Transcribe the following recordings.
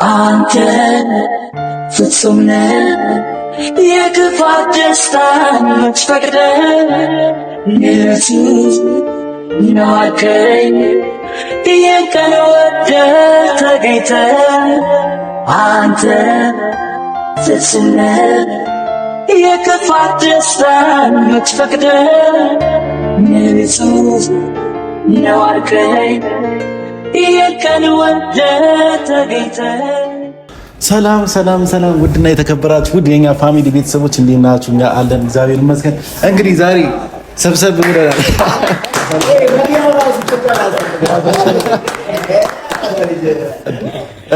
አንተ ፍጹም ነህ የክፋት ደስታን ፈቅደህ ኢየሱስ ናከኝ የቀን ወደህ ተገኝተህ አንተ ፍጹም ነህ የክፋት ደስታን ፈቅደህ ኢየሱስ ናከኝ የቀን ወደህ ተገኝተህ። ሰላም ሰላም ሰላም! ውድና የተከበራችሁ ውድ የኛ ፋሚሊ ቤተሰቦች እንዴት ናችሁ? እኛ አለን እግዚአብሔር ይመስገን። እንግዲህ ዛሬ ሰብሰብ ብለናል።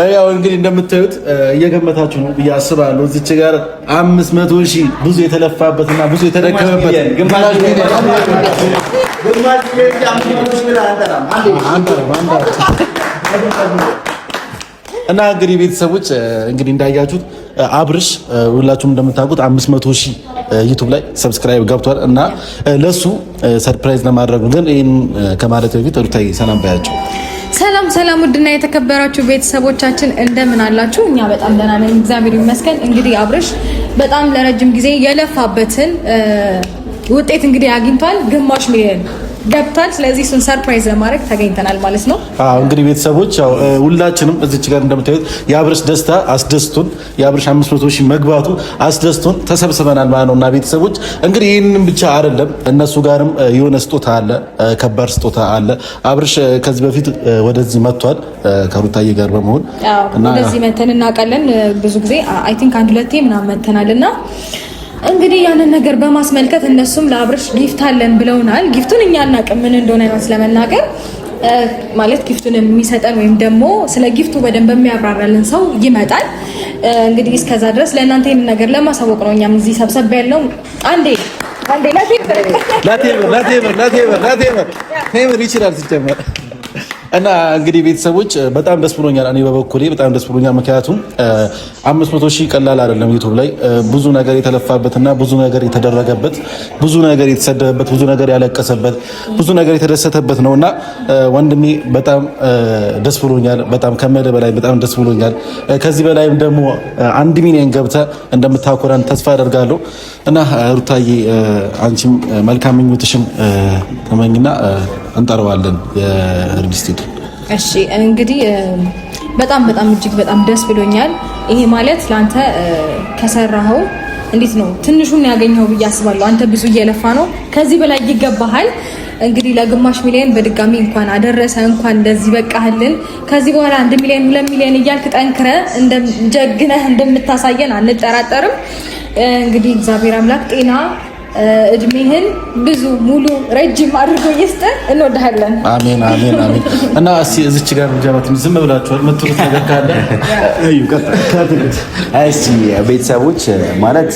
ያው እንግዲህ እንደምታዩት እየገመታችሁ ነው ብዬ አስባለሁ። እዚች ጋር 500,000 ብዙ የተለፋበትና ብዙ የተደከመበት እና እንግዲህ ቤተሰቦች እንግዲህ እንዳያችሁት አብርሽ ሁላችሁም እንደምታውቁት 500,000 ዩቲዩብ ላይ ሰብስክራይብ ገብቷል እና ለሱ ሰርፕራይዝ ለማድረግ ግን ይሄን ከማለት በፊት ሩታዬ ሰላም ባያቸው። ሰላም ሰላም! ውድና የተከበራችሁ ቤተሰቦቻችን እንደምን አላችሁ? እኛ በጣም ደህና ነን እግዚአብሔር ይመስገን። እንግዲህ አብርሽ በጣም ለረጅም ጊዜ የለፋበትን ውጤት እንግዲህ አግኝቷል። ግማሽ ሚሊዮን ገብቷል። ስለዚህ እሱን ሰርፕራይዝ ለማድረግ ተገኝተናል ማለት ነው። እንግዲህ ቤተሰቦች ያው ሁላችንም እዚች ጋር እንደምታዩት የአብርሽ ደስታ አስደስቶን የአብርሽ 500,000 መግባቱ አስደስቶን ተሰብስበናል ማለት ነውና ቤተሰቦች እንግዲህ ይህንን ብቻ አይደለም፣ እነሱ ጋርም የሆነ ስጦታ አለ፣ ከባድ ስጦታ አለ። አብርሽ ከዚህ በፊት ወደዚህ መጥቷል ከሩታዬ ጋር በመሆን እና ወደዚህ መተን እናውቃለን። ብዙ ጊዜ አይ ቲንክ አንድ ሁለቴ ምናምን መተናልና እንግዲህ ያንን ነገር በማስመልከት እነሱም ለአብርሽ ጊፍት አለን ብለውናል። ጊፍቱን እኛ አናውቅም ምን እንደሆነ ስለመናገር ማለት ጊፍቱን የሚሰጠን ወይም ደግሞ ስለ ጊፍቱ በደንብ የሚያብራራልን ሰው ይመጣል። እንግዲህ እስከዛ ድረስ ለእናንተ ይህን ነገር ለማሳወቅ ነው እኛም እዚህ ሰብሰብ ያልነው። አንዴ ላቴቨር ይችላል ሲጀመር እና እንግዲህ ቤተሰቦች በጣም ደስ ብሎኛል። እኔ በበኩሌ በጣም ደስ ብሎኛል። ምክንያቱም 500,000 ቀላል አይደለም። ዩቲዩብ ላይ ብዙ ነገር የተለፋበትና ብዙ ነገር የተደረገበት፣ ብዙ ነገር የተሰደበበት፣ ብዙ ነገር ያለቀሰበት፣ ብዙ ነገር የተደሰተበት ነውና ወንድሜ በጣም ደስ ብሎኛል። በጣም ከመለ በላይ በጣም ደስ ብሎኛል። ከዚህ በላይም ደግሞ 1 ሚሊዮን ገብተህ እንደምታኮራን ተስፋ አደርጋለሁ እና ሩታዬ አንቺም መልካም ምኞትሽን ተመኝና እንጠራዋለን የሪል ስቴት። እሺ እንግዲህ በጣም በጣም እጅግ በጣም ደስ ብሎኛል። ይሄ ማለት ለአንተ ከሰራኸው እንዴት ነው ትንሹን ያገኘው ብዬ አስባለሁ። አንተ ብዙ እየለፋ ነው፣ ከዚህ በላይ ይገባሃል። እንግዲህ ለግማሽ ሚሊዮን በድጋሚ እንኳን አደረሰ፣ እንኳን እንደዚህ በቃህልን። ከዚህ በኋላ 1 ሚሊዮን 2 ሚሊዮን እያልክ ጠንክረህ ጀግነህ እንደምታሳየን አንጠራጠርም። እንግዲህ እግዚአብሔር አምላክ ጤና እድሜህን ብዙ ሙሉ ረጅም አድርጎ ይስጥ። እንወድሃለን። አሜን አሜን አሜን። እና እስቲ እዚች ጋር ጀማት ዝም ብላችኋል መጥቶት ነገር ካለ አዩ እስቲ ቤተሰቦች ማለት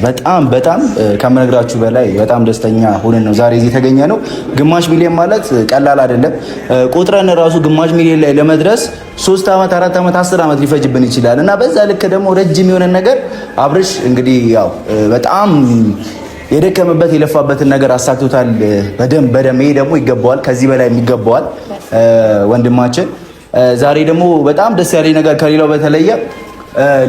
በጣም ከምነግራችሁ በላይ በጣም ደስተኛ ሆነን ነው ዛሬ እዚህ የተገኘ ነው። ግማሽ ሚሊዮን ማለት ቀላል አይደለም። ቁጥረን ራሱ ግማሽ ሚሊዮን ላይ ለመድረስ 3 ዓመት 4 ዓመት 10 ዓመት ሊፈጅብን ይችላል እና በዛ ልክ ደግሞ ረጅም የሆነ ነገር አብርሽ እንግዲህ ያው በጣም የደከመበት የለፋበትን ነገር አሳክቶታል። በደንብ ይሄ ደግሞ ይገባዋል፣ ከዚህ በላይ የሚገባዋል ወንድማችን። ዛሬ ደግሞ በጣም ደስ ያለኝ ነገር ከሌላው በተለየ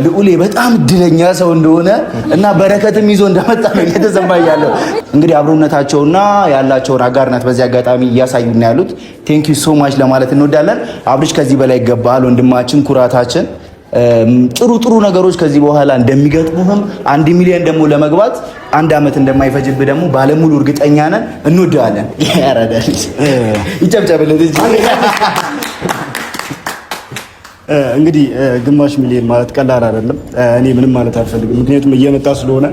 ልዑሌ በጣም እድለኛ ሰው እንደሆነ እና በረከትም ይዞ እንደመጣ ነው እየተሰማኝ ያለው። እንግዲህ አብሮነታቸውና ያላቸውን አጋርነት በዚህ አጋጣሚ እያሳዩና ያሉት ቴንክ ዩ ሶ ማች ለማለት እንወዳለን። አብርሽ ከዚህ በላይ ይገባሃል ወንድማችን፣ ኩራታችን። ጥሩ ነገሮች ከዚህ በኋላ እንደሚገጥሙህም 1 ሚሊዮን ደግሞ ለመግባት 1 ዓመት እንደማይፈጅብህ ደግሞ ባለሙሉ እርግጠኛ ነን። እንወዳለን። ያራዳል ይጨብጨብልህ እንጂ እንግዲህ ግማሽ ሚሊዮን ማለት ቀላል አይደለም። እኔ ምንም ማለት አልፈልግም፣ ምክንያቱም እየመጣ ስለሆነ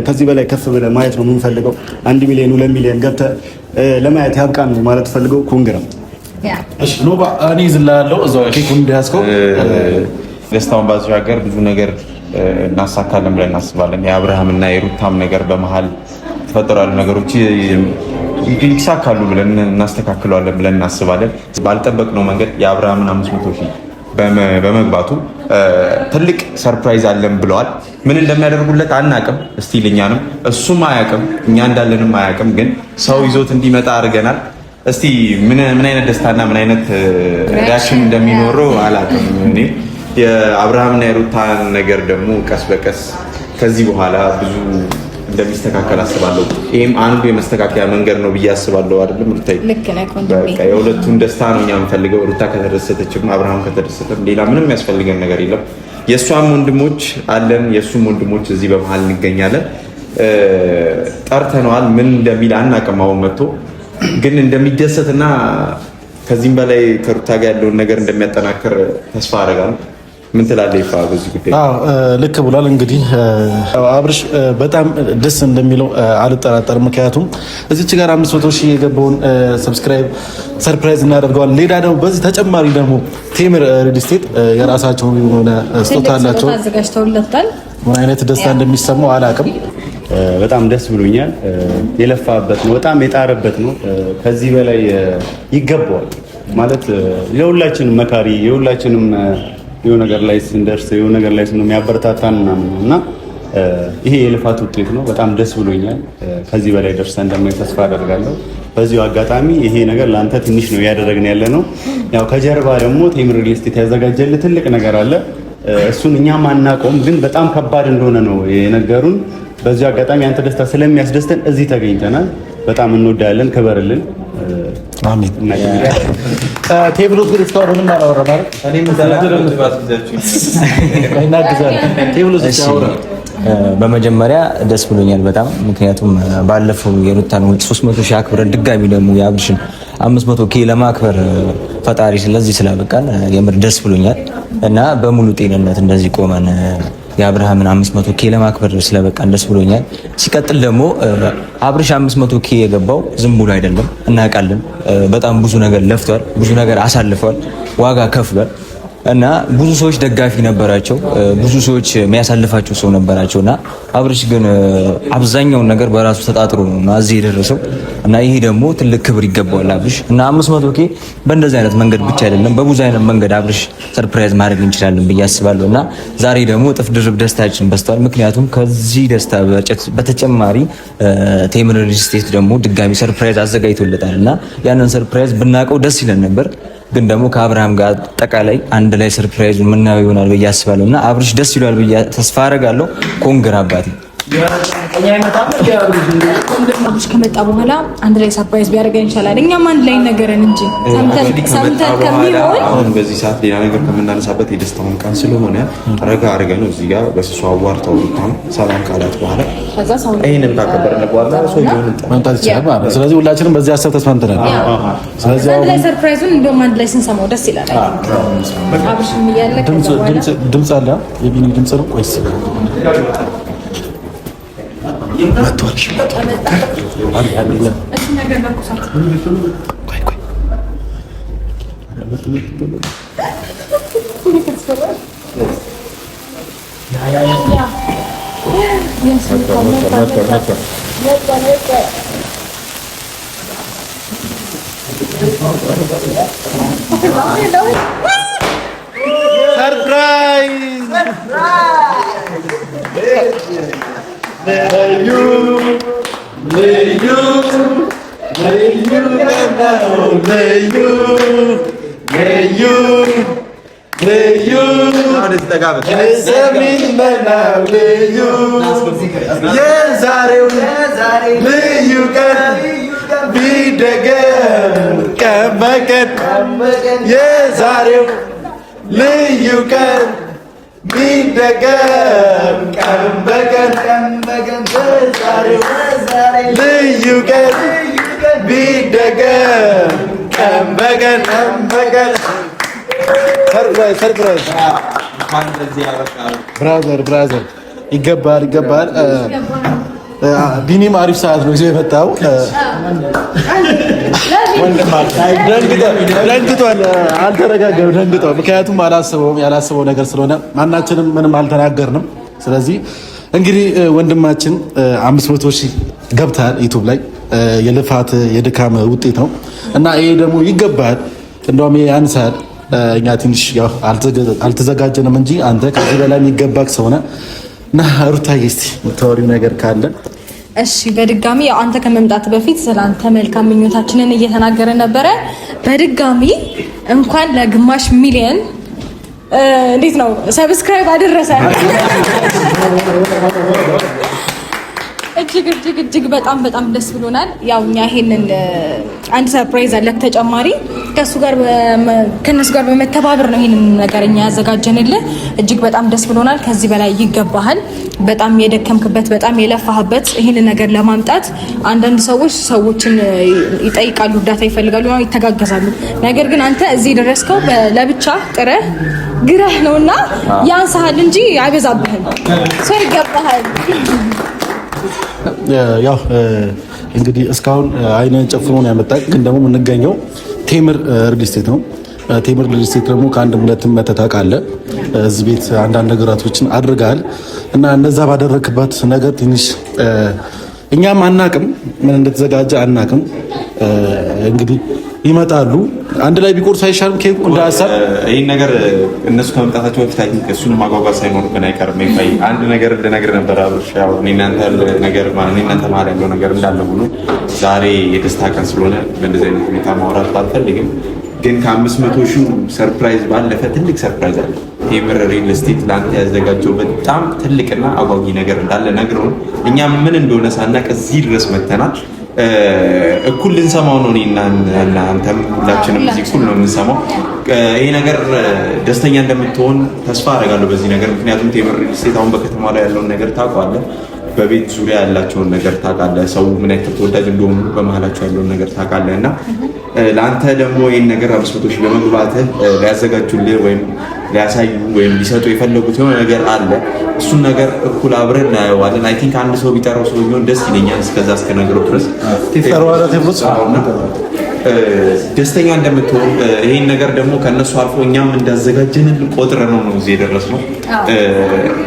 ከዚህ በላይ ከፍ ብለህ ማየት ነው የምንፈልገው። 1 ሚሊዮን 2 ሚሊዮን ገብተህ ለማየት ያብቃን ነው ማለት ፈልገው። ኮንግራ እሺ ኖባ እኔ ዝላለሁ እዛው ኬኩን እንዲያስከው ደስታውን ባሻገር ብዙ ነገር እናሳካለን ብለን እናስባለን። የአብርሃምና የሩታም ነገር በመሃል ተፈጠራሉ ነገሮች ይሳካሉ ብለን እናስተካክለዋለን ብለን እናስባለን። ባልጠበቅነው መንገድ የአብርሃምን 500,000 በመግባቱ ትልቅ ሰርፕራይዝ አለን ብለዋል። ምን እንደሚያደርጉለት አናቅም። እስቲል እኛንም እሱም አያቅም እኛ እንዳለንም አያቅም። ግን ሰው ይዞት እንዲመጣ አድርገናል። እስቲ ምን አይነት ደስታና ምን አይነት ሪያክሽን እንደሚኖረው አላቅም። እኔ የአብርሃምና የሩታን ነገር ደግሞ ቀስ በቀስ ከዚህ በኋላ ብዙ እንደሚስተካከል አስባለሁ። ይሄም አንዱ የመስተካከያ መንገድ ነው ብዬ አስባለሁ። አይደለም ሩታይ? ልክ ነህ ወንድሜ። በቃ የሁለቱን ደስታ ነው እኛ የምንፈልገው። ሩታ ከተደሰተችም አብርሃም ከተደሰተም ሌላ ምንም የሚያስፈልገን ነገር የለም። የእሷም ወንድሞች አለን፣ የእሱም ወንድሞች እዚህ በመሀል እንገኛለን። ጠርተነዋል። ምን እንደሚል አናውቅም። አሁን መጥቶ ግን እንደሚደሰትና ከዚህም በላይ ከሩታ ጋር ያለውን ነገር እንደሚያጠናክር ተስፋ አደርጋለሁ። ምን ትላለህ ይፋ በዚህ ጉዳይ? ልክ ብሏል። እንግዲህ አብርሽ በጣም ደስ እንደሚለው አልጠራጠርም። ምክንያቱም እዚች ጋር 500,000 የገባውን ሰብስክራይብ ሰርፕራይዝ እናደርገዋለን። ሌላ ደግሞ በዚህ ተጨማሪ ደግሞ ቴምር ሪል ስቴት የራሳቸው የሆነ ስጦታ አላቸው አዘጋጅተውለታል። ምን አይነት ደስታ እንደሚሰማው አላውቅም። በጣም ደስ ብሎኛል። የለፋበት ነው፣ በጣም የጣረበት ነው። ከዚህ በላይ ይገባዋል ማለት የሁላችንም መካሪ የሁላችንም የሆነ ነገር ላይ ስንደርስ የሆነ ነገር ላይ ስንሆን የሚያበረታታን እና ይሄ የልፋት ውጤት ነው። በጣም ደስ ብሎኛል። ከዚህ በላይ ደርሰን እንደማይ ተስፋ አደርጋለሁ። በዚሁ አጋጣሚ ይሄ ነገር ለአንተ ትንሽ ነው እያደረግን ያለ ነው። ያው ከጀርባ ደግሞ ቴምር ሪል ስቴት ያዘጋጀልህ ትልቅ ነገር አለ። እሱን እኛም አናውቀውም፣ ግን በጣም ከባድ እንደሆነ ነው የነገሩን። በዚሁ አጋጣሚ አንተ ደስታ ስለሚያስደስተን እዚህ ተገኝተናል። በጣም እንወዳለን። ክበርልን። አሜን። ቴብሎት ግን እስካሁን ምንም አላወራም አይደል? በመጀመሪያ ደስ ብሎኛል በጣም ምክንያቱም ባለፈው የሩታን 300,000 አክብረን ድጋሚ ደግሞ የአብርሽን 500,000 ለማክበር ፈጣሪ ስለዚህ ስላበቃን የምር ደስ ብሎኛል እና በሙሉ ጤንነት እንደዚህ ቆመን የአብርሃምን 500,000 ለማክበር ስለበቃን ደስ ብሎኛል። ሲቀጥል ደግሞ አብርሽ 500,000 የገባው ዝም ብሎ አይደለም፣ እናውቃለን። በጣም ብዙ ነገር ለፍቷል፣ ብዙ ነገር አሳልፏል፣ ዋጋ ከፍሏል እና ብዙ ሰዎች ደጋፊ ነበራቸው፣ ብዙ ሰዎች የሚያሳልፋቸው ሰው ነበራቸው እና አብርሽ ግን አብዛኛውን ነገር በራሱ ተጣጥሮ ነው እዚህ የደረሰው እና ይሄ ደግሞ ትልቅ ክብር ይገባዋል አብርሽ እና 500,000 በእንደዚህ አይነት መንገድ ብቻ አይደለም በብዙ አይነት መንገድ አብርሽ ሰርፕራይዝ ማድረግ እንችላለን ብዬ አስባለሁ እና ዛሬ ደግሞ እጥፍ ድርብ ደስታችን በስቷል። ምክንያቱም ከዚህ ደስታ በተጨማሪ ቴምር ሪል ስቴት ደግሞ ድጋሚ ሰርፕራይዝ አዘጋጅቶለታል እና ያንን ሰርፕራይዝ ብናውቀው ደስ ይለን ነበር ግን ደግሞ ከአብርሃም ጋር አጠቃላይ አንድ ላይ ሰርፕራይዙ ምናየው ይሆናል ብዬ አስባለሁ እና አብርሽ ደስ ይላል ብዬ ተስፋ አደርጋለሁ። ኮንግራ አባቴ አብርሽ ከመጣ በኋላ አንድ ላይ ሰርፕራይዝ ቢያደርገን ይችላል። እኛም አንድ ላይ ነገረን እንጂ ሰምተን ከሚሆን አሁን በዚህ ሰዓት ሌላ ነገር ከምናነሳበት የደስታውን ቀን ስለሆነ ረጋ አድርገን ነው እዚህ ጋር በስሱ አዋርተው ልታም ሰላም ካላት በኋላ ይሄንን ካከበርን በኋላ ሰው ይሁን መምጣት ይችላል ማለት ነው። ስለዚህ ሁላችንም በዚህ ሀሳብ ተስማምተናል። ስለዚህ አንድ ላይ ሰርፕራይዙን እንደውም አንድ ላይ ስንሰማው ደስ ይላል። አብርሽም እያለ ድምጽ አለ የቢኒ ድምጽ ነው ወይስ መጥቷል? የዛሬው ልዩ ቀን ቢደገም ቀን በቀን የዛሬው ልዩ ቀን ቢደገም ቀን በቀን የዛሬው ልዩ ቀን ቢደገም ቀን በቀን ሰርፕራይዝ ብራዘር ይገባል። ቢኒም አሪፍ ሰዓት ነው ይዞ የመጣው። ደንግጧል፣ አልተረጋገም፣ ደንግጧል። ምክንያቱም ያላሰበው ነገር ስለሆነ ማናችንም ምንም አልተናገርንም። ስለዚህ እንግዲህ ወንድማችን 500 ሺህ ገብታል ዩቲዩብ ላይ የልፋት የድካም ውጤት ነው እና ይሄ ደግሞ ይገባል። እንደውም ያንሳል። እኛ ትንሽ ያው አልተዘጋጀንም እንጂ አንተ ከዚህ በላይ የሚገባክ ሰውነ እና ሩታዬ እስቲ የምታወሪው ነገር ካለ እሺ። በድጋሚ ያው አንተ ከመምጣት በፊት ስለአንተ መልካም ምኞታችንን እየተናገረን ነበረ። በድጋሚ እንኳን ለግማሽ ሚሊዮን እንዴት ነው ሰብስክራይብ አደረሰ። እጅግ በጣም ደስ ብሎናል። ያው እኛ ይሄንን አንድ ሰርፕራይዝ አለ ተጨማሪ ከነሱ ጋር በመተባበር ነው ይሄንን ነገር እኛ ያዘጋጀንልህ። እጅግ በጣም ደስ ብሎናል። ከዚህ በላይ ይገባሃል። በጣም የደከምክበት፣ በጣም የለፋህበት ይሄንን ነገር ለማምጣት አንዳንድ ሰዎችን ይጠይቃሉ፣ እርዳታ ይፈልጋሉ፣ ይተጋገዛሉ። ነገር ግን አንተ እዚህ ደረስከው ለብቻ ጥረህ ግረህ ነውና ያንሳሃል እንጂ አይበዛብህም። ሰው ይገባሃል። ያው እንግዲህ እስካሁን አይነን ጨፍኖ ነው ያመጣ። ግን ደግሞ የምንገኘው ቴምር ሪል ስቴት ነው። ቴምር ሪል ስቴት ደግሞ ከአንድ ሁለትም መተህ ታውቃለህ። እዚህ ቤት አንዳንድ ነገራቶችን አድርገሃል እና እነዛ ባደረክባት ነገር ትንሽ እኛም አናቅም፣ ምን እንደተዘጋጀ አናቅም። እንግዲህ ይመጣሉ አንድ ላይ ቢቆርሱ አይሻልም? ኬኩ እንደ ሀሳብ ይህን ነገር እነሱ ከመምጣታቸው በፊት አይ ቲንክ እሱን ማጓጓዝ ሳይኖርብን አይቀርም። ይፋይ አንድ ነገር ልነግርህ ነበር አብርሽ። ያው እናንተ መሀል ያለው ነገር እንዳለ ሆኖ ዛሬ የደስታ ቀን ስለሆነ በእንደዚህ አይነት ሁኔታ ማውራት ባልፈልግም፣ ግን ከ500 ሺህ ሰርፕራይዝ ባለፈ ትልቅ ሰርፕራይዝ አለ። ቴምር ሪል ስቴት ለአንተ ያዘጋጀው በጣም ትልቅና አጓጊ ነገር እንዳለ ነግረውን እኛም ምን እንደሆነ ሳናቅ እዚህ ድረስ መተናል። እኩል ልንሰማው ነው። እኔና አንተም ሁላችንም እዚህ እኩል ነው የምንሰማው። ይሄ ነገር ደስተኛ እንደምትሆን ተስፋ አደርጋለሁ በዚህ ነገር። ምክንያቱም ቴምር ሪል ስቴት አሁን በከተማ ላይ ያለውን ነገር ታውቃለህ፣ በቤት ዙሪያ ያላቸውን ነገር ታውቃለህ፣ ሰው ምን ያክል ተወዳጅ እንደሆኑ በመሀላቸው ያለውን ነገር ታውቃለህ። እና ለአንተ ደግሞ ይህን ነገር 500 ሺህ በመግባትህ ሊያዘጋጁልህ ወይም ሊያሳዩ ወይም ሊሰጡ የፈለጉት የሆነ ነገር አለ። እሱን ነገር እኩል አብረን እናየዋለን። አይ ቲንክ አንድ ሰው ቢጠራው ሰው ቢሆን ደስ ይለኛል። እስከዛ እስከነገረው ድረስ ደስተኛ እንደምትሆን ይሄን ነገር ደግሞ ከነሱ አልፎ እኛም እንዳዘጋጀንን ቆጥረን ነው እዚህ የደረስነው።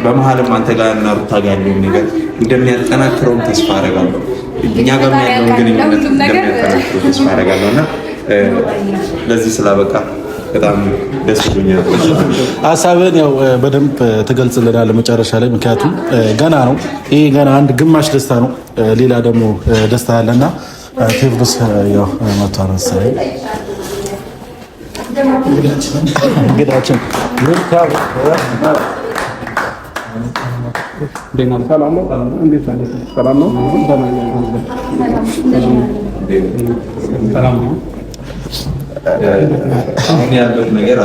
በመሀልም አንተ ጋር እና ሩታ ጋር ያለውን ነገር እንደሚያጠናክረውም ተስፋ አደርጋለሁ። እኛ ጋር ያለውን ግንኙነት እንደሚያጠናክረው ተስፋ አደርጋለሁ እና ለዚህ ስላበቃ በጣም ደስ ብሎኛል። ሀሳብን ያው በደንብ ትገልጽልናል መጨረሻ ላይ። ምክንያቱም ገና ነው ይሄ ገና አንድ ግማሽ ደስታ ነው፣ ሌላ ደግሞ ደስታ አለና ቴዎድሮስ ያው መቷን መሰለኝ እንግዳችን አሁን ያለው ነገር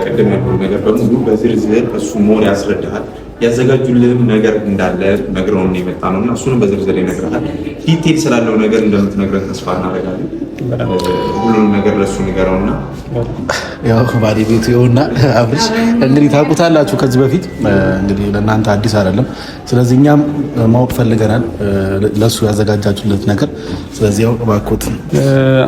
ቅድም ያለው ነገር በሙሉ በዝርዝር እሱ ሞር ያስረዳሃል። ያዘጋጁልህም ነገር እንዳለ ነግረውን የመጣ ነው እና እሱንም በዝርዝር ይነግርሃል። ዲቴል ስላለው ነገር እንደምትነግረን ተስፋ እናደርጋለን። ሁሉንም ነገር ለእሱ ንገረውና ያው ባለቤቱ ይኸውና አብርሽ እንግዲህ ታውቁታላችሁ ከዚህ በፊት እንግዲህ ለእናንተ አዲስ አይደለም። ስለዚህ እኛም ማወቅ ፈልገናል ለእሱ ያዘጋጃችሁለት ነገር። ስለዚህ ያው እባክዎት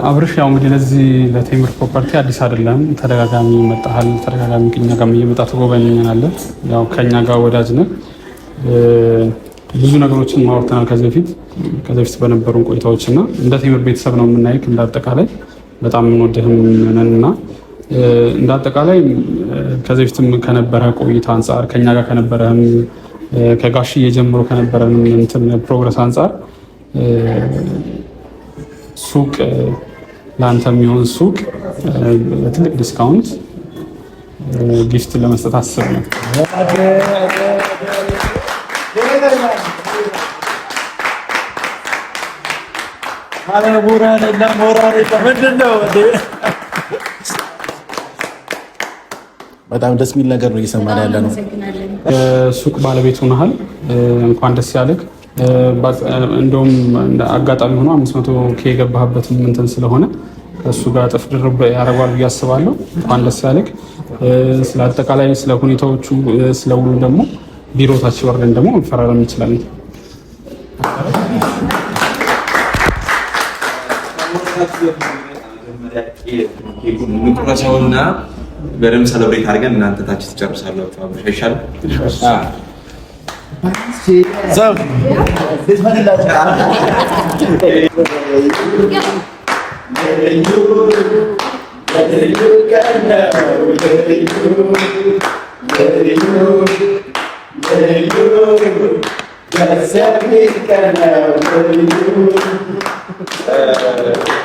አብርሽ ያው እንግዲህ ለዚህ ለቴምር ፕሮፐርቲ አዲስ አይደለም። ተደጋጋሚ መጣሃል፣ ተደጋጋሚ ከኛ ጋር እየመጣ ትጎበኘናለህ። ያው ከኛ ጋር ወዳጅ ነህ። ብዙ ነገሮችን ማወርተናል ከዚህ በፊት በነበሩን ቆይታዎች እና እንደ ቴምር ቤተሰብ ነው የምናይክ። እንዳጠቃላይ በጣም እንወድህም ነንና እንዳጠቃላይ ከዚህ በፊትም ከነበረ ቆይታ አንጻር ከኛ ጋር ከነበረም ከጋሽዬ ጀምሮ ከነበረን እንትን ፕሮግረስ አንጻር ሱቅ ለአንተ የሚሆን ሱቅ በትልቅ ዲስካውንት ጊፍት ለመስጠት አስብ ነው። በጣም ደስ የሚል ነገር ነው እየሰማን ያለ ነው። ሱቅ ባለቤት ሆነሃል፣ እንኳን ደስ ያለህ። እንደውም አጋጣሚ ሆኖ 500K የገባህበትም እንትን ስለሆነ ከእሱ ጋር እጥፍ ድርብ ያደርገዋል ብዬ አስባለሁ። እንኳን ደስ ያለህ። ስለ አጠቃላይ ስለ ሁኔታዎቹ ስለ ውሉ ደግሞ ቢሮታችን ወርደን ደግሞ መፈራረም እንችላለን። እንቁረሰውና በደምብ ሰለብሬት አድርገን እናንተ ታች ትጨርሳላችሁ። አብረሽ አይሻልም?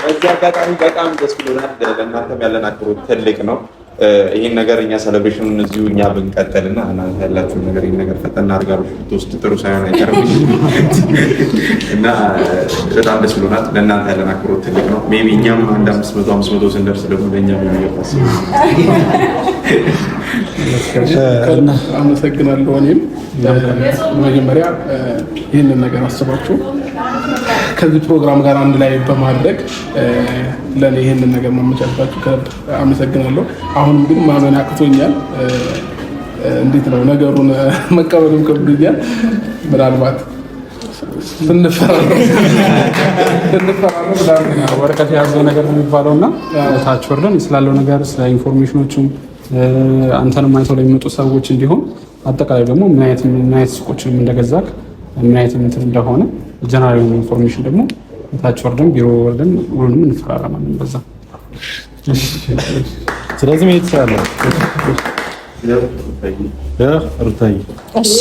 በዚህ አጋጣሚ በጣም ደስ ብሎናል። ለእናንተም ያለን አክብሮት ትልቅ ነው። ይህን ነገር እኛ ሴሌብሬሽኑን እዚሁ እኛ ብንቀጥልና እናንተ ያላችሁን ነገር ይህን ነገር ፈጠና አድርጋችሁ ብትወስድ ጥሩ ሳይሆን አይቀርም እና በጣም ደስ ብሎናል። ለእናንተ ያለን አክብሮት ትልቅ ነው። ሜይ ቢ እኛም አንድ 500 ስንደርስ ደግሞ ለእኛ የሚገባስ አመሰግናለሁ። እኔም መጀመሪያ ይህንን ነገር አስባችሁ ከዚህ ፕሮግራም ጋር አንድ ላይ በማድረግ ለኔ ይሄንን ነገር ማመቻቸታችሁ አመሰግናለሁ። አሁንም ግን ማመን አቅቶኛል። እንዴት ነው ነገሩን መቀበሉም ከብዶኛል። ምናልባት ስንፈራረም ወረቀት የያዘው ነገር የሚባለውና ታች ወርደን ስላለው ነገር ስለ ኢንፎርሜሽኖቹም አንተንም አይተው ለሚመጡ ሰዎች እንዲሆን አጠቃላይ ደግሞ ምን አይነት ሱቆችንም እንደገዛክ ምን አይነት እንትን እንደሆነ ጀነራል ኢንፎርሜሽን ደግሞ ታች ወርደን ቢሮ ወርደን ሁሉንም እንፈራረማለን በዛ። ስለዚህ ምን ይተሳለ ሩታዬ እሺ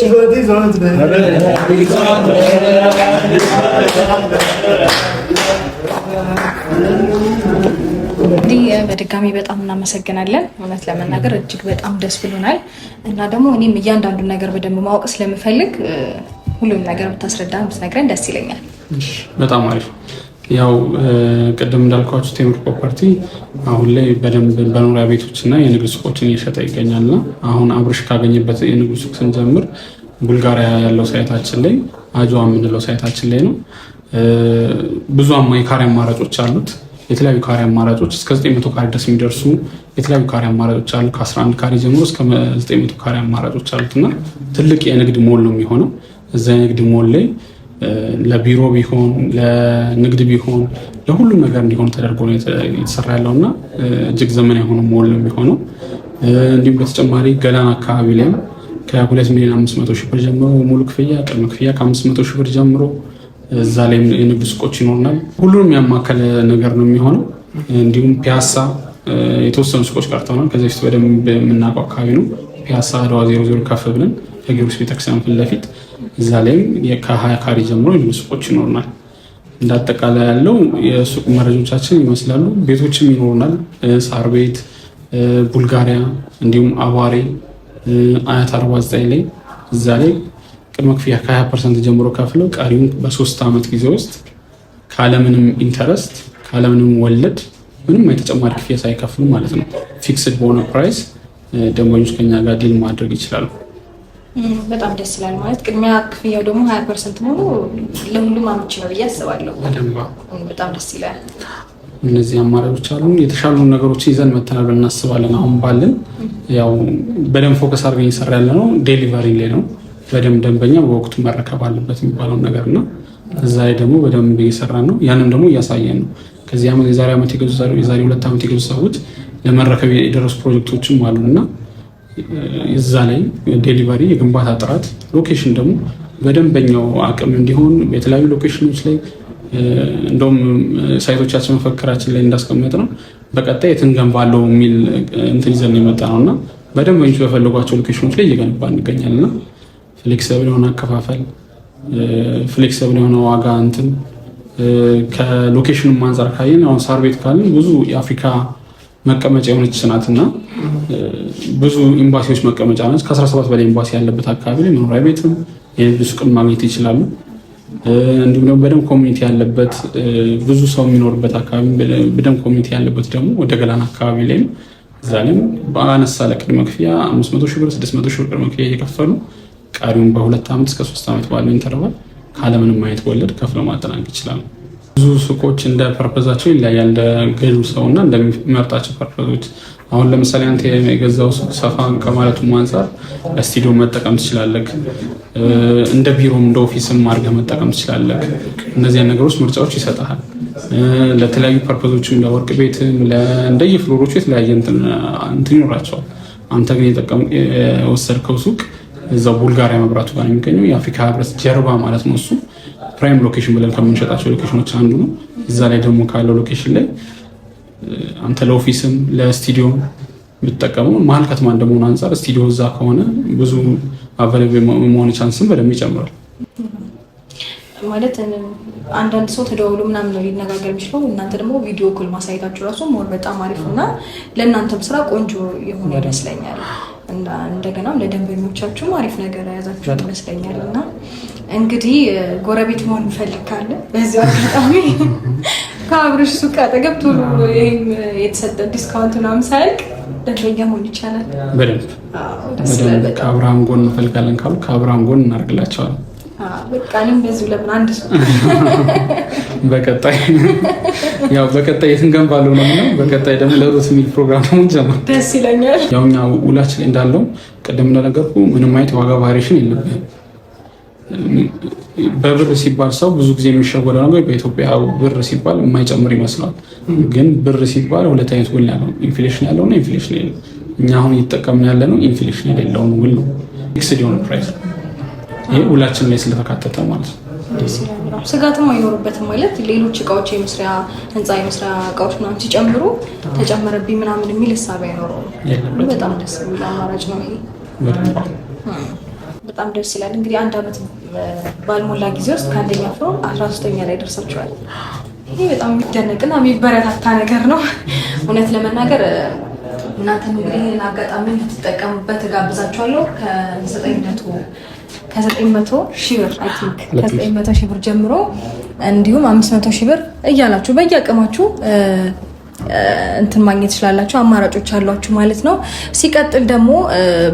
እንግዲህ በድጋሚ በጣም እናመሰግናለን። እውነት ለመናገር እጅግ በጣም ደስ ብሎናል እና ደግሞ እኔም እያንዳንዱን ነገር በደንብ ማወቅ ስለምፈልግ ሁሉም ነገር ብታስረዳን ብትነግረን ደስ ይለኛል። በጣም አሪፍ። ያው ቅድም እንዳልኳችሁ ቴምር ፕሮፐርቲ አሁን ላይ በደንብ በመኖሪያ ቤቶችና የንግድ ሱቆችን እየሸጠ ይገኛልና አሁን አብርሽ ካገኘበት የንግድ ሱቅ ስንጀምር ቡልጋሪያ ያለው ሳይታችን ላይ አጅዋ የምንለው ሳይታችን ላይ ነው። ብዙ የካሬ አማራጮች አሉት። የተለያዩ ካሬ አማራጮች እስከ 900 ካሬ ድረስ የሚደርሱ የተለያዩ ካሬ አማራጮች አሉ። ከ11 ካሬ ጀምሮ እስከ 900 ካሬ አማራጮች አሉትና ትልቅ የንግድ ሞል ነው የሚሆነው። እዛ የንግድ ሞል ላይ ለቢሮ ቢሆን ለንግድ ቢሆን ለሁሉም ነገር እንዲሆን ተደርጎ ነው የተሰራ ያለውና እጅግ ዘመናዊ የሆነ ሞል ነው የሚሆነው። እንዲሁም በተጨማሪ ገላን አካባቢ ላይ ከ2,500,000 ብር ጀምሮ ሙሉ ክፍያ፣ ቅድመ ክፍያ ከ500,000 ብር ጀምሮ እዛ ላይ የንግድ ሱቆች ይኖርናል። ሁሉንም ያማከለ ነገር ነው የሚሆነው። እንዲሁም ፒያሳ የተወሰኑ ሱቆች ቀርተውናል። ከዚህ በፊት በደንብ የምናውቀው አካባቢ ነው። ፒያሳ አድዋ 00 ከፍ ብለን ከጊዮርጊስ ቤተክርስቲያን ፊት ለፊት እዛ ላይም ከ20 ካሬ ጀምሮ የንግድ ሱቆች ይኖርናል። እንዳጠቃላይ ያለው የሱቅ መረጃዎቻችን ይመስላሉ። ቤቶችም ይኖሩናል። ሳር ቤት፣ ቡልጋሪያ እንዲሁም አዋሬ፣ አያት 49 ላይ እዛ ላይ ቅድመ ክፍያ ከ20% ጀምሮ ከፍለው ቀሪውን በ3 ዓመት ጊዜ ውስጥ ካለምንም ኢንተረስት ካለምንም ወለድ ምንም የተጨማሪ ክፍያ ሳይከፍሉ ማለት ነው ፊክስድ በሆነ ፕራይስ ደንበኞች ከኛ ጋር ዲል ማድረግ ይችላሉ። በጣም ደስ ይላል። ማለት ቅድሚያ ክፍያው ደግሞ 20% ሙሉ ለሁሉም አመቺ ነው ብዬ አስባለሁ። በጣም ደስ ይላል። እነዚህ አማራጮች አሉ። የተሻሉ ነገሮች ይዘን መተናል ብለን እናስባለን። አሁን ባለን ያው በደንብ ፎከስ አድርገን እየሰራ ያለ ነው ዴሊቨሪ ላይ ነው። በደንብ ደንበኛ በወቅቱ መረከብ አለበት የሚባለው ነገር ነው። እዛ ላይ ደግሞ በደንብ እየሰራን ነው። ያንን ደግሞ እያሳየን ነው። ከዚህ ዓመት የዛሬ ዓመት የገዙ የዛሬ 2 ዓመት የገዙ ሰዎች ለመረከብ የደረሱ ፕሮጀክቶችም አሉና እዛ ላይ ዴሊቨሪ፣ የግንባታ ጥራት፣ ሎኬሽን ደግሞ በደንበኛው አቅም እንዲሆን የተለያዩ ሎኬሽኖች ላይ እንደውም ሳይቶቻችን መፈክራችን ላይ እንዳስቀመጥ ነው በቀጣይ የትንገንባለው የሚል እንትን ይዘን የመጣ ነውና በደንበኞች በፈለጓቸው ሎኬሽኖች ላይ እየገነባ እንገኛልና ፍሌክሲብል የሆነ አከፋፈል፣ ፍሌክሲብል የሆነ ዋጋ እንትን ከሎኬሽኑ አንፃር ካየን አሁን ሳር ቤት ካልን ብዙ የአፍሪካ መቀመጫ የሆነች ናትና ብዙ ኤምባሲዎች መቀመጫ ነች። ከ17 በላይ ኤምባሲ ያለበት አካባቢ ላይ መኖሪያ ቤትም የንግድ ሱቅን ማግኘት ይችላሉ። እንዲሁም ደግሞ በደንብ ኮሚኒቲ ያለበት ብዙ ሰው የሚኖርበት አካባቢ በደንብ ኮሚኒቲ ያለበት ደግሞ ወደ ገላን አካባቢ ላይ እዛ ላይም በአነሳ ለቅድመ ክፍያ 500,000 ብር 600,000 ብር ቅድመ ክፍያ እየከፈሉ ቀሪውን በ2 ዓመት እስከ 3 ዓመት ባለው ኢንተርቫል ካለምንም አይነት ወለድ ከፍለው ማጠናቀቅ ይችላሉ። ብዙ ሱቆች እንደ ፐርፐዛቸው ይለያያል። እንደ ገዢው ሰውና እንደሚመርጣቸው ፐርፐዞች። አሁን ለምሳሌ አንተ የገዛው ሱቅ ሰፋ ከማለቱ አንፃር ለስቱዲዮ መጠቀም ትችላለህ። እንደ ቢሮም እንደ ኦፊስም አድርገህ መጠቀም ትችላለህ። እነዚያን ነገሮች ምርጫዎች ይሰጣል። ለተለያዩ ፐርፖዞችም ለወርቅ ቤትም እንደየ ፍሎሮቹ የተለያየ እንትን ይኖራቸዋል። አንተ ግን የወሰድከው ሱቅ እዛው ቡልጋሪያ መብራቱ ጋር የሚገኘው የአፍሪካ ህብረት ጀርባ ማለት ነው። እሱ ፕራይም ሎኬሽን ብለን ከምንሸጣቸው ሎኬሽኖች አንዱ ነው። እዛ ላይ ደግሞ ካለው ሎኬሽን ላይ አንተ ለኦፊስም ለስቱዲዮ የምትጠቀመው መሀል ከተማ እንደመሆኑ አንጻር ስቱዲዮ እዛ ከሆነ ብዙ አቬለብል መሆን ቻንስም በደንብ ይጨምራል። ማለት አንዳንድ ሰው ተደዋውሎ ምናምን ነው ሊነጋገር የሚችለው። እናንተ ደግሞ ቪዲዮ ኮል ማሳየታችሁ ራሱ ሞር በጣም አሪፍ እና ለእናንተም ስራ ቆንጆ የሆነ ይመስለኛል። እንደገናም ለደንበኞቻችሁም አሪፍ ነገር የያዛችሁ ይመስለኛል። እና እንግዲህ ጎረቤት መሆን እንፈልግ ካለ በዚህ አጋጣሚ ከአብርሽ ሱቅ አጠገብ ቶሎ ይሄም የተሰጠ ዲስካውንት ምናምን ሳያልቅ ደንበኛ መሆን ይቻላል። በደንብ ከአብርሃም ጎን እንፈልጋለን ካሉ ከአብርሃም ጎን እናደርግላቸዋለን። በቃ እኔም በዚሁ ለምን አንድ ሰው በቀጣይ የትንገንባለው ነው እና በቀጣይ ደግሞ ለሩት የሚል ፕሮግራም ደግሞ ጀምር ደስ ይለኛል። ያው እኛ ውላችን ላይ እንዳለው ቅድም እንደነገርኩ ምንም አይነት የዋጋ ቫሪዬሽን የለብንም። በብር ሲባል ሰው ብዙ ጊዜ የሚሸወደው ነገር በኢትዮጵያ ብር ሲባል የማይጨምር ይመስላል። ግን ብር ሲባል ሁለት አይነት ውል ያለው ኢንፍሌሽን ያለውና ኢንፍሌሽን የሌለው። እኛ አሁን እየተጠቀምን ያለ ነው ኢንፍሌሽን የሌለውን ውል ነው። ፊክስድ የሆነ ፕራይስ ይሄ ውላችን ላይ ስለተካተተ ማለት ነው። ስጋትም አይኖርበትም ማለት ሌሎች እቃዎች የመስሪያ ህንፃ የመስሪያ እቃዎች ምናምን ሲጨምሩ ተጨመረብኝ ምናምን የሚል ሀሳብ አይኖረውም። በጣም ደስ የሚል አማራጭ ነው ይሄ። በጣም ደስ ይላል። እንግዲህ አንድ አመት ባልሞላ ጊዜ ውስጥ ከአንደኛ ፍሎር 13ኛ ላይ ደርሳችኋል። ይሄ በጣም የሚደነቅና የሚበረታታ ነገር ነው። እውነት ለመናገር እናንተም እንግዲህ ይህን አጋጣሚ እንድትጠቀሙበት እጋብዛችኋለሁ። ከ900 ሺህ ብር አይ ቲንክ ከ900 ሺህ ብር ጀምሮ እንዲሁም 500 ሺህ ብር እያላችሁ በየአቅማችሁ እንትን ማግኘት ትችላላችሁ። አማራጮች አሏችሁ ማለት ነው። ሲቀጥል ደግሞ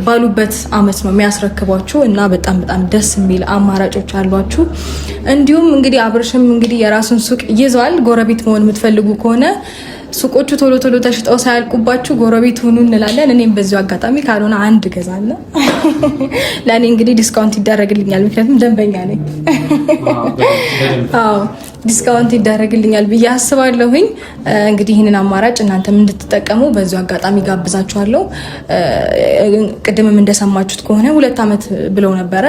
ባሉበት አመት ነው የሚያስረክቧችሁ እና በጣም ደስ የሚል አማራጮች አሏችሁ። እንዲሁም እንግዲህ አብርሽም እንግዲህ የራሱን ሱቅ ይዟል። ጎረቤት መሆን የምትፈልጉ ከሆነ ሱቆቹ ቶሎ ተሽጠው ሳያልቁባችሁ ጎረቤት ሁኑ እንላለን። እኔም በዚሁ አጋጣሚ ካልሆነ አንድ ገዛለሁ። ለእኔ እንግዲህ ዲስካውንት ይደረግልኛል፣ ምክንያቱም ደንበኛ ነኝ። አዎ ዲስካውንት ይደረግልኛል ብዬ አስባለሁኝ። እንግዲህ ይህንን አማራጭ እናንተም እንድትጠቀሙ በዚሁ አጋጣሚ ጋብዛችኋለሁ። ቅድምም እንደሰማችሁት ከሆነ 2 ዓመት ብለው ነበረ።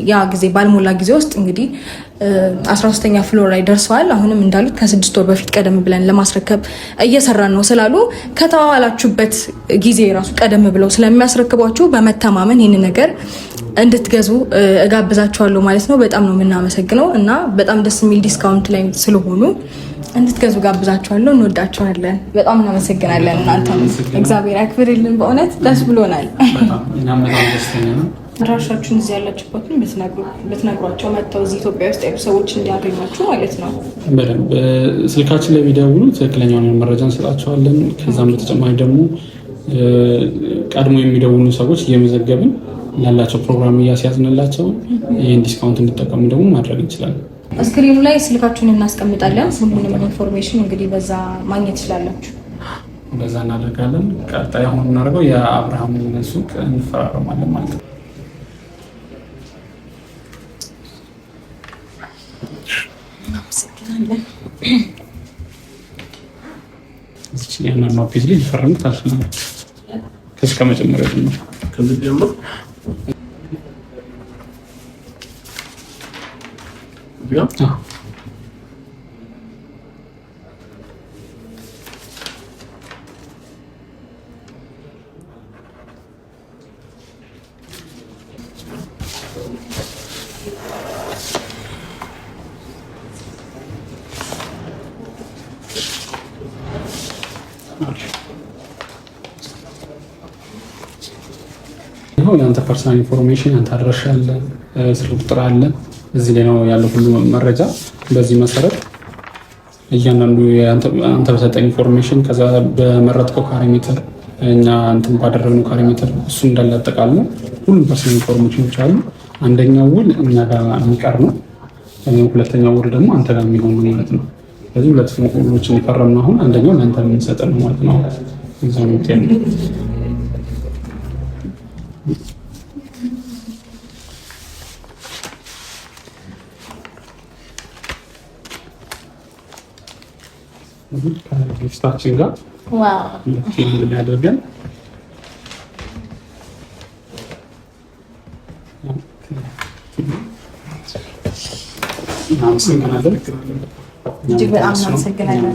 ያ ጊዜ ባልሞላ ጊዜ ውስጥ እንግዲህ 13ኛ ፍሎር ላይ ደርሰዋል። አሁንም እንዳሉት ከ6 ወር በፊት ቀደም ብለን ለማስረከብ እየሰራን ነው ስላሉ ከተዋላችሁበት ጊዜ ራሱ ቀደም ብለው ስለሚያስረክቧችሁ በመተማመን ይህን ነገር እንድትገዙ እጋብዛችኋለሁ ማለት ነው። በጣም ነው የምናመሰግነው እና በጣም ደስ የሚል ዲስካውንት ላይ ስለሆኑ እንድትገዙ ጋብዛችኋለሁ። እንወዳችኋለን። በጣም እናመሰግናለን። እናንተ እግዚአብሔር ያክብርልን። በእውነት ደስ ብሎናል። አድራሻችሁን እዚህ ያላችሁበትን ብትነግሯቸው መጥተው እዚህ ኢትዮጵያ ውስጥ ያሉ ሰዎች እንዲያገኟችሁ ማለት ነው። በደንብ ስልካችን ላይ ቢደውሉ ትክክለኛውን መረጃ እንሰጣቸዋለን። ከዛም በተጨማሪ ደግሞ ቀድሞ የሚደውሉ ሰዎች እየመዘገብን ላላቸው ፕሮግራም እያስያዝንላቸው ይህን ዲስካውንት እንዲጠቀሙ ደግሞ ማድረግ እንችላለን። ስክሪኑ ላይ ስልካችሁን እናስቀምጣለን። ሁሉንም ኢንፎርሜሽን እንግዲህ በዛ ማግኘት ትችላላችሁ። በዛ እናደርጋለን። ቀጣይ አሁን የምናደርገው የአብርሃም ሱቅ እንፈራረማለን ማለት ነው። እዚህ ያንን ነው ፒስ ሊፈርም ታስነው ከዚህ ከመጀመሪያ ጀምሮ ከዚህ ጀምሮ ይኸው የአንተ ፐርሰናል ኢንፎርሜሽን አንተ አድራሻ አለ፣ ስልክ ቁጥር አለ። እዚህ ላይ ነው ያለው ሁሉ መረጃ። በዚህ መሰረት እያንዳንዱ አንተ በሰጠኝ ኢንፎርሜሽን ከዛ በመረጥከው ካሬ ሜትር እኛ እንትን ባደረግነው ካሬ ሜትር እሱ እንዳለ አጠቃላይ ሁሉም ፐርሰናል ኢንፎርሜሽኖች አሉ። አንደኛው ውል እኛ ጋር የሚቀር ነው፣ ሁለተኛው ውል ደግሞ አንተ ጋር የሚሆን ነው ማለት ነው። ስለዚህ ሁለት ውሎችን የፈረምነው አሁን አንደኛው ለአንተ የምንሰጥ ነው ማለት ነው። እዛው ነው ከጊፍታችን ጋር ዋው ያደርገን እጅግ በጣም እናመሰግናለን።